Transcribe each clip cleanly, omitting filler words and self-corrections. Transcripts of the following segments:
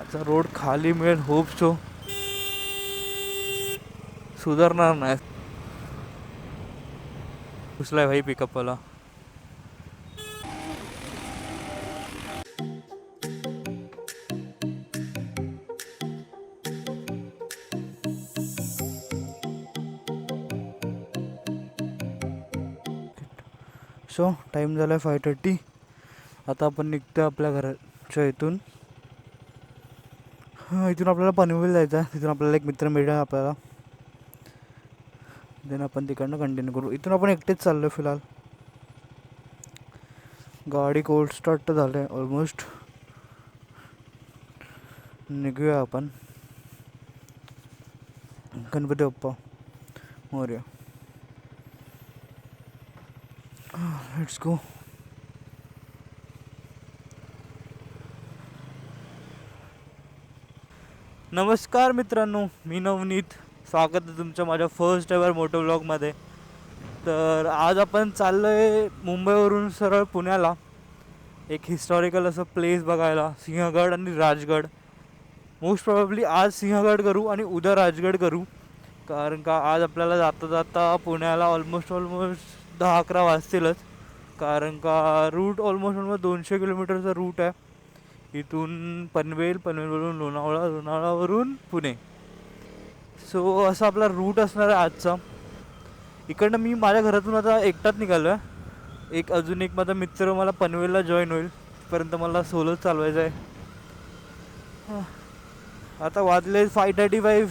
आता रोड खाली मिळेल होप सो. सुधारणार नाही. घुसलाय भाई पिकअपला. सो टाईम झाला आहे 5:30. आता आपण निघतो आपल्या घराच्या इथून. इथून आपल्याला पनवेल जायचं आहे. तिथून आपल्याला एक मित्र मिळेल आपल्याला. देन आपण तिकडनं कंटिन्यू करू. इथून आपण एकटेच चाललो आहे फिलहाल. गाडी कोल्ड स्टार्ट तर झालं आहे ऑलमोस्ट. निघूया आपण. गणपती बाप्पा मोरया. Let's go. नमस्कार मित्रांनो, मी नवनीत. स्वागत आहे तुमचं माझ्या फर्स्ट एवर मोटो व्लॉगमध्ये. तर आज आपण चाललो आहे मुंबईवरून सरळ पुण्याला एक हिस्टॉरिकल असं प्लेस बघायला. सिंहगड आणि राजगड. मोस्ट प्रॉबेबली आज सिंहगड करू आणि उद्या राजगड करू. कारण का आज आपल्याला जाता जाता पुण्याला ऑलमोस्ट 10-11 वाजतीलच. कारण का रूट ऑलमोस्ट 200 किलोमीटरचा रूट आहे. इथून पनवेलवरून लोणावळा, लोणावळावरून पुणे. सो असा आपला रूट असणार आहे आजचा. इकडनं मी माझ्या घरातून आता एकटाच निघालो आहे. अजून एक माझा मित्र मला पनवेलला जॉईन होईल. तिथपर्यंत मला सोलोच चालवायचं आहे. आता वाजले 5:35.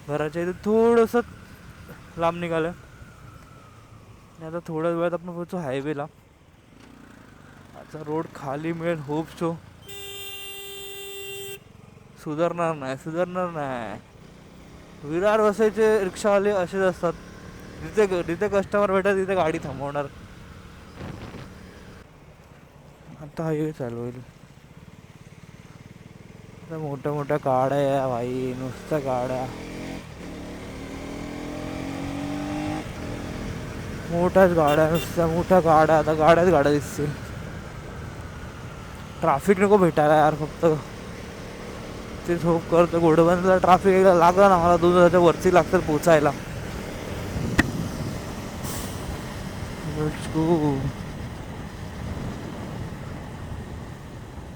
घराच्या इथे थोडंसं लांब निघालं आणि आता थोड्या वेळात आपण पोहोचू हायवेला. आता रोड खाली मिळेल होप सो. सुधारणार नाही. विरार वसायचे रिक्षावाले असेच असतात. जिथे कस्टमर भेटतात तिथे गाडी थांबवणार. आता हायवे चालू होईल. आता मोठ्या गाड्या आहे भाई, नुसत्या गाड्या. नुसत्या मोठ्या गाड्या. आता गाड्या दिसतील. ट्रॅफिक नको भेटायला यार. फक्त तेच होप करतो. घोडबंदरला ट्रॅफिक एकदा लागला ना मला 2 तासाच्या वरती लागतात पोचायला.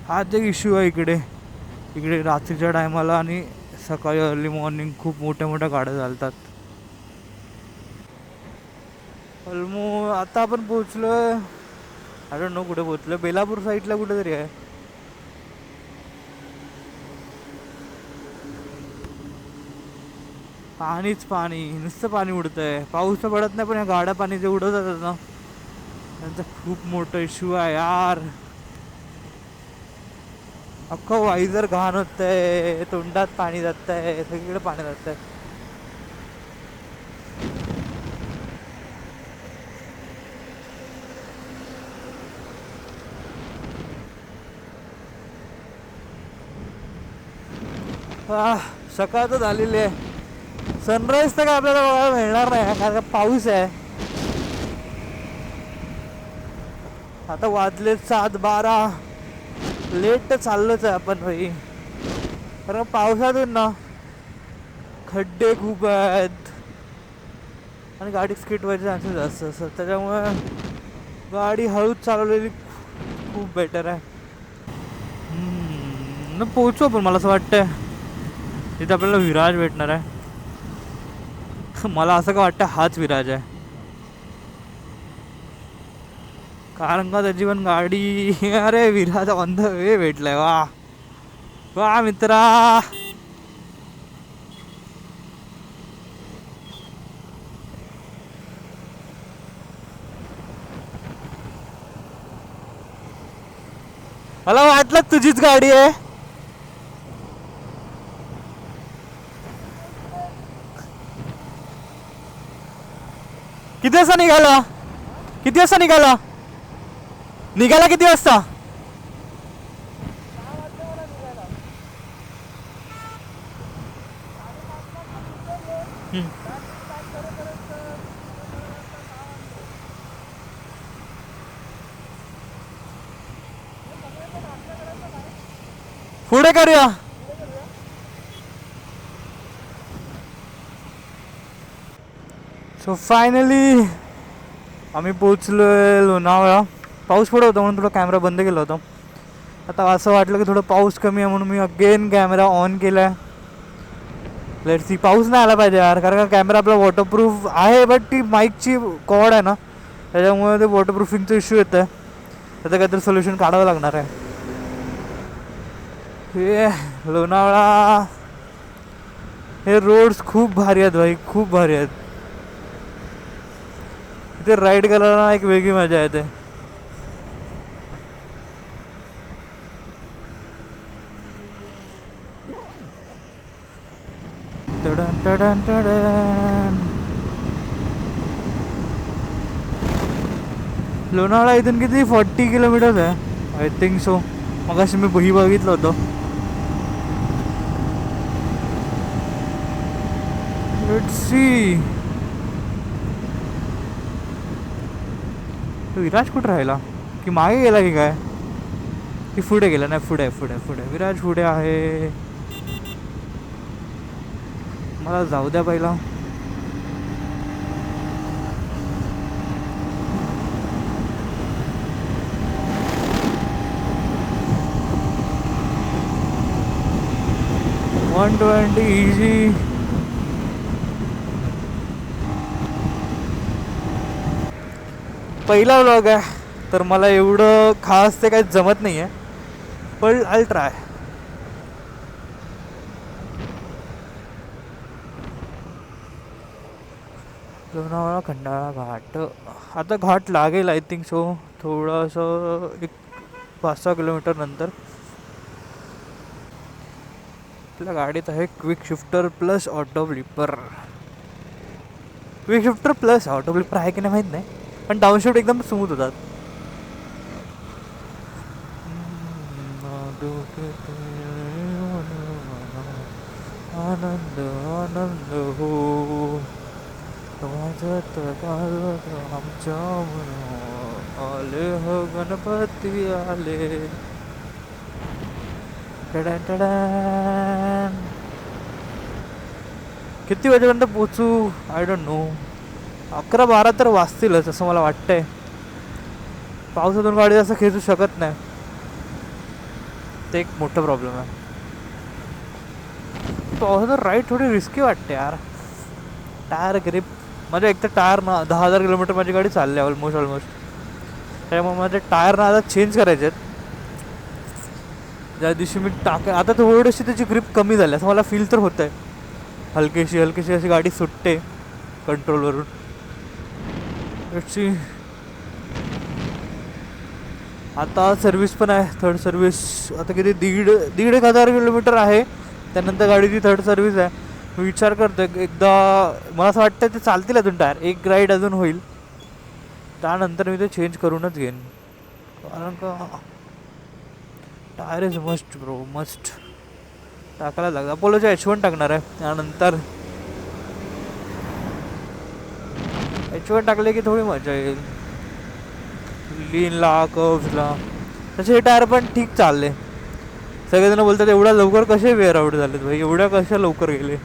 हाच एक इश्यू आहे इकडे रात्रीच्या टायमाला आणि सकाळी अर्ली मॉर्निंग खूप मोठ्या गाड्या चालतात. आता आपण पोचलो. आय डोंट नो कुठे पोचलो. बेलापूर साईडला कुठेतरी आहे. पाणी नुसतं पाणी उडतंय. पाऊस तर पडत नाही पण या गाड्या पाणी जे उडवतात ना त्यांचा खूप मोठा इश्यू आहे यार. अख्खं वाईजर घाण होतंय. तोंडात पाणी जातंय. सगळीकडे पाणी जातंय. सकाळ तर झालेली आहे. सनराईज तर काय आपल्याला बघायला मिळणार नाही कारण का पाऊस आहे. आता वाजले 7:12. लेट तर चाललोच आहे आपण भाई. कारण पावसातून ना खड्डे खूप आहेत आणि गाडी स्किट व्हायचे चान्सेस जास्त असतात. त्याच्यामुळे गाडी हळूच चालवलेली खूप बेटर आहे. पोहोचू पण मला असं वाटतंय तिथे आपल्याला विराज भेटणार आहे. मला असं का वाटतं हाच विराज आहे. कारण का त्याची पण गाडी. अरे विराज ऑन द वे भेटलाय. वा मित्रा. मला वाटलं तुझीच गाडी आहे. किती वाजता निघाला? किती वाजता? पुढे करूया. सो फायनली आम्ही पोचलोय लोणावळा. पाऊस पडत होता म्हणून थोडा कॅमेरा बंद केला होता. आता असं वाटलं की थोडं पाऊस कमी आहे म्हणून मी अगेन कॅमेरा ऑन केला आहे. Let's see. पाऊस नाही आला पाहिजे यार, कारण का कॅमेरा आपला वॉटरप्रूफ आहे, बट ती माईकची कॉर्ड आहे ना त्याच्यामुळे ते वॉटरप्रूफिंगचा इश्यू येतं आहे. त्याचं काहीतरी सोल्युशन काढावं लागणार आहे. हे लोणावळा, हे रोड्स खूप भारी आहेत भाई, खूप भारी आहेत. इथे राईड करायला एक वेगळी मजा येते. टडन टडन टडन. लोणावळा इथून किती 40 किलोमीटर्स आहे आय थिंक सो. मगाशी मी बही बघितलं होतं. Let's see. विराज कुठं राहिला की मागे गेला की काय, की पुढे गेला? नाही, पुढे पुढे पुढे विराज पुढे आहे. मला जाऊ द्या पहिला. One 120 easy. पहिला व्लॉग आहे तर मला एवढं खास ते काही जमत नाही आहे, पण आय ट्राय. लोणावळा खंडाळा घाट. आता घाट लागेल आय थिंक सो, थोडंसं एक 5-6 किलोमीटर नंतर. आपल्या गाडीत आहे quick shifter plus auto blipper. Quick shifter plus auto blipper आहे की नाही माहीत नाही, पण डाऊनशिफ्ट एकदम स्मूथ होतात. आनंद आनंद हो आमच्या आले हो गणपती आले. किती वाजेपर्यंत पोचू आय डोंट नो. 11-12 तर वाजतीलच असं मला वाटतंय. पावसातून गाडी असं खेचू शकत नाही, ते एक मोठा प्रॉब्लेम आहे. पावसातून राईड थोडी रिस्की वाटते यार. टायर ग्रिप म्हणजे एक तर टायर ना 10,000 किलोमीटर माझी गाडी चालली आहे ऑलमोस्ट. त्यामुळे माझे टायर ना आता चेंज करायचे आहेत. ज्या दिवशी मी आता थोडीशी त्याची ग्रिप कमी झाली असं मला फील तर होतं आहे. हलकीशी अशी गाडी सुटते कंट्रोलवरून. अशी आता सर्विस पण आहे, थर्ड सर्विस. आता किती 1,500 किलोमीटर आहे, त्यानंतर गाडीची थर्ड सर्विस आहे. विचार करतो एकदा, मला असं वाटतं ते चालतील अजून टायर, एक राईड अजून होईल त्यानंतर मी ते चेंज करूनच घेईन. कारण का tyre is must bro, must टाकायला लागतं. अपोलोच्या H1 टाकणार आहे त्यानंतर. H1 टाकले की थोडी मजा येईल लीनला, कर्व्सला. तसे हे टायर पण ठीक चालले. सगळेजण बोलतात एवढ्या लवकर कसे वेअर आउट झालेत भाई, एवढ्या कशा लवकर गेले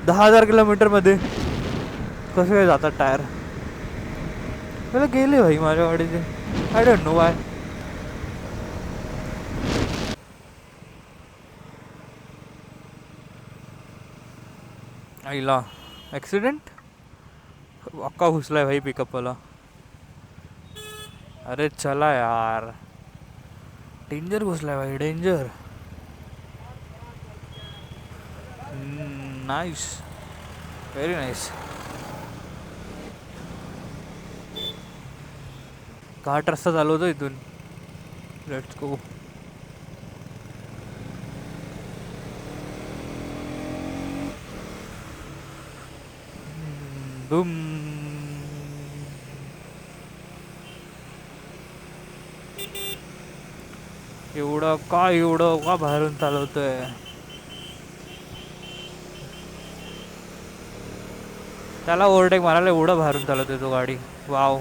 10,000 किलोमीटरमध्ये कसे काय जातात टायर. मला गेले भाई माझ्या गाडीचे, आय डोंट नो वाय. आईला ॲक्सिडेंट, अक्का घुसलाय भाई पिकअपवाला. अरे चला यार, डेंजर घुसलाय भाई, डेंजर. Nice, very nice. घाट रस्ता चालू होतो इथून. Let's go. बूम. एवढं का बाहेरून चालवतोय. त्याला ओव्हरटेक मारायला एवढं बाहेरून चालवतोय तो गाडी. वाव.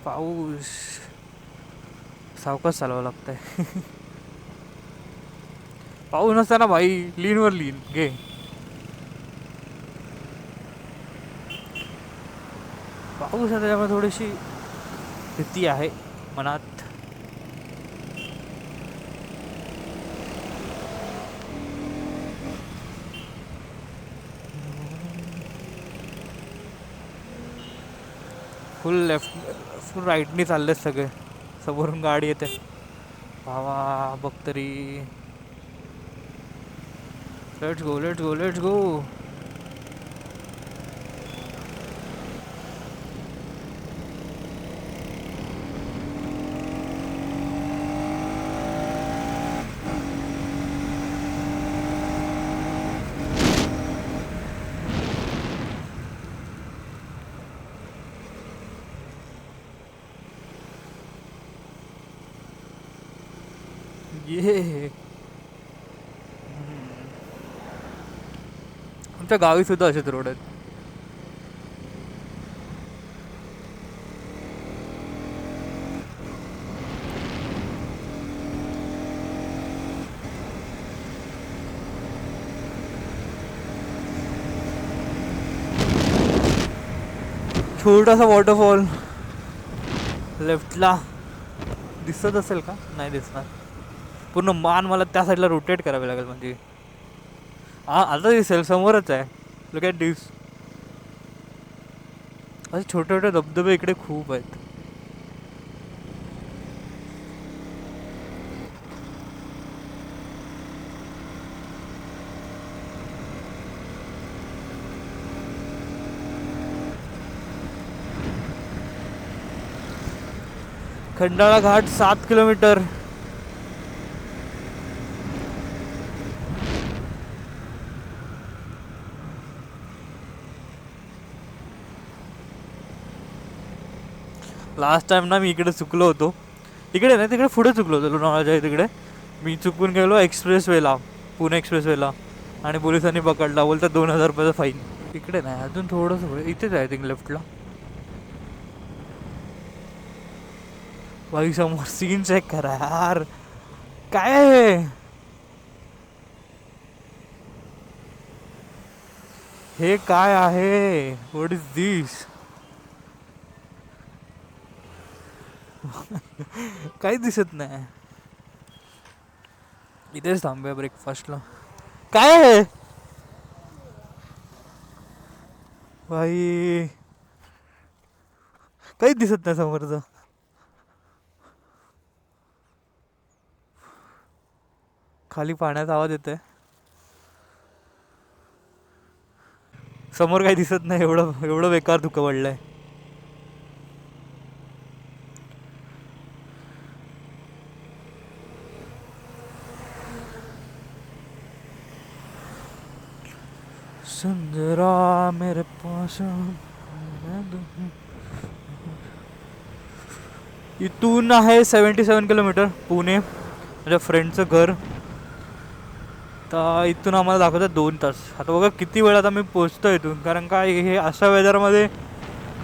पाऊस सावकाश चालवावं लागतंय. पाऊस नसताना भाई लीनवर लीन घे. पाऊस आहे त्याच्यामुळे थोडीशी भीती आहे मनात. फुल लेफ्ट फुल राईटनी चालले सगळे. समोरून गाडी येते भावा बघ तरी. Let's go let's go let's go. ये आमच्या गावी सुद्धा असेच रोड आहेत. छोटासा वॉटरफॉल लेफ्टला दिसत असेल का? नाही दिसणार. पूर्ण मान मला त्या साईडला रोटेट करावे लागेल म्हणजे. हा आता दिसेल समोरच आहे. लुक ॲट दिस. असे छोटे छोटे धबधबे इकडे खूप आहेत. खंडाळा घाट 7 किलोमीटर. लास्ट टाइम ना मी इकडे चुकलो होतो. इकडे नाही तिकडे पुढे चुकलो होतो लोणावळ्याच्या तिकडे. मी चुकून गेलो एक्सप्रेसवेला, पुणे एक्सप्रेसवेला, आणि पोलिसांनी पकडला. बोलतात 2000 रुपयाचा फाईन. इकडे नाही अजून थोडंसं पुढे इथेच आहे थिंक लेफ्टला. भाई समोर सीन चेक करा यार. काय आहे हे? काय आहे? व्हॉट इज दिस? काही दिसत नाही. इथेच थांबूया ब्रेकफास्टला. काय आहे भाई? काहीच दिसत नाही समोरचं. खाली पाण्याचा आवाज येतोय. समोर काही दिसत नाही. एवढं एवढं बेकार धुकं पडलंय. सुंदरा मेरे पास. इथून आहे 77 किलोमीटर पुणे, माझ्या फ्रेंडचं घर. तर इथून आम्हाला दाखवतात 2 तास. आता बघा किती वेळात आम्ही पोचतो इथून, कारण काय हे अशा वेदरमध्ये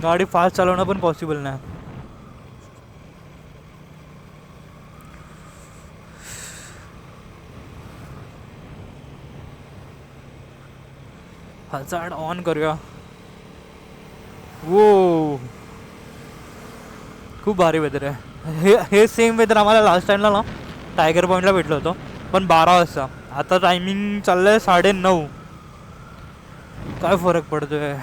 गाडी फास्ट चालवणं पण पॉसिबल नाही. हजार्ड ऑन करूया. वो खूप भारी वेदर आहे. हे सेम वेदर आम्हाला लास्ट टाइमला ना टायगर पॉईंटला भेटलं होतं, पण 12 वाजता. आता टायमिंग चाललंय 9:30. काय फरक पडतोय.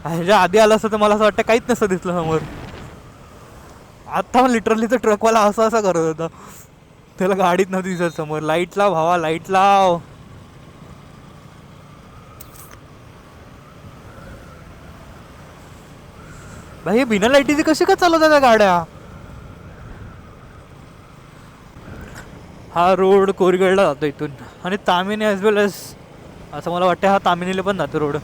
ह्याच्या आधी आलं असतं तर मला असं वाटतं काहीच नसतं दिसलं समोर. आता लिटरली तर ट्रकवाला असं असं करत होता. त्याला गाडीत नव्हती दिसत समोर. लाईट लाव भावा, लाईट लाव. भाई बिना लाईटीची कशी काय चालवतात त्या गाड्या? हा रोड कोरीगडला जातो इथून, आणि तामिनी ॲज वेल एज असं मला वाटतं हा तामिनीला पण जातो रोड.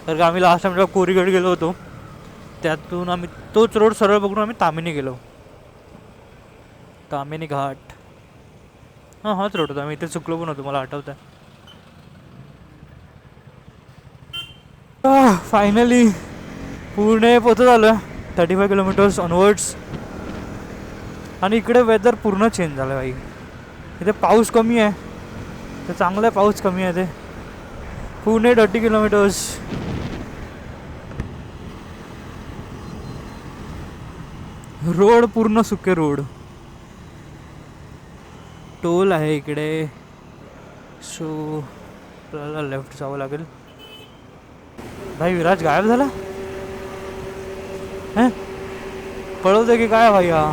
तर आम्ही लास्ट टाइम जेव्हा कोरीगड गेलो होतो त्यातून आम्ही तोच रोड सरळ बघून आम्ही तामिनी गेलो. तामिनी घाट. हां हाच रोड होता. आम्ही इथे चुकलो पण होतो, मला आठवतं. फायनली पुणे पोचत आलो. 35 किलोमीटर्स ऑनवर्ड्स. आणि इकडे वेदर पूर्ण चेंज झालं भाई. इथे पाऊस कमी आहे, तर चांगला आहे, पाऊस कमी आहे. ते पुणे 30 किलोमीटर्स. रोड पूर्ण सुके रोड. टोल आहे इकडे, सो आपल्याला लेफ्ट जावं लागेल. भाई विराज गायब झाला. हे पळवते की काय भाई हा.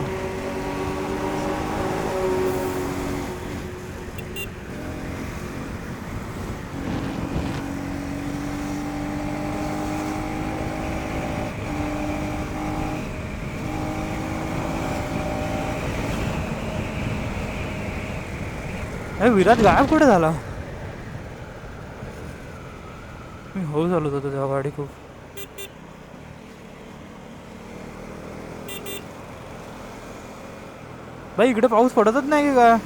विराज गायब कुठे झाला. मी हो चालत होतो तेव्हा गाडी खूप. भाई इकडे पाऊस पडतच नाही की काय.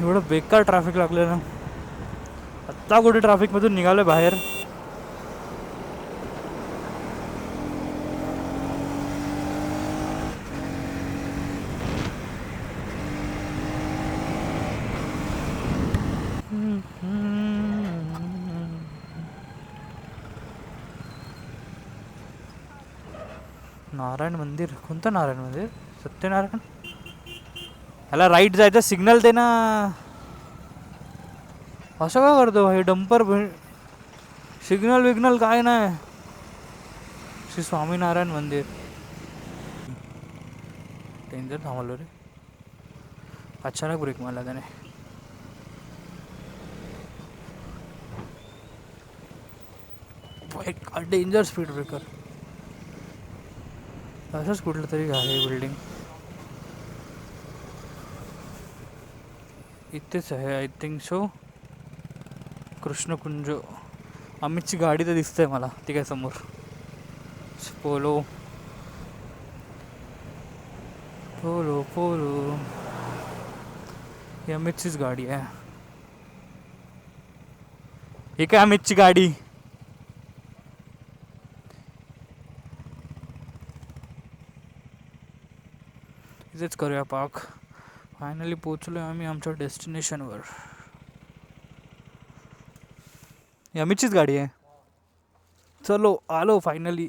एवढं बेकार ट्रॅफिक लागलं ना. आत्ता कुठे ट्रॅफिकमधून निघालं बाहेर. नारायण मंदिर. कोणतं नारायण मंदिर. सत्यनारायण. ह्याला राईट जायचं सिग्नल दे ना. असं काय करतो भाई डंपर. सिग्नल विग्नल काय नाही. श्री स्वामीनारायण मंदिर. डेंजर थांबलो रे. अचानक ब्रेक मारला त्याने. Danger speed breaker. असंच कुठलं तरी आहे बिल्डिंग. इथेच आहे आय थिंक सो. कृष्णकुंज. अमितची गाडी तर दिसतंय मला, ती काय समोर. Polo Polo Polo. ही अमितचीच गाडी आहे. ही काय अमितची गाडी. इथेच करूया पार्क. फायनली पोचलो आम्ही आमच्या डेस्टिनेशनवर. ही अमितचीच गाडी आहे. चलो आलो फायनली.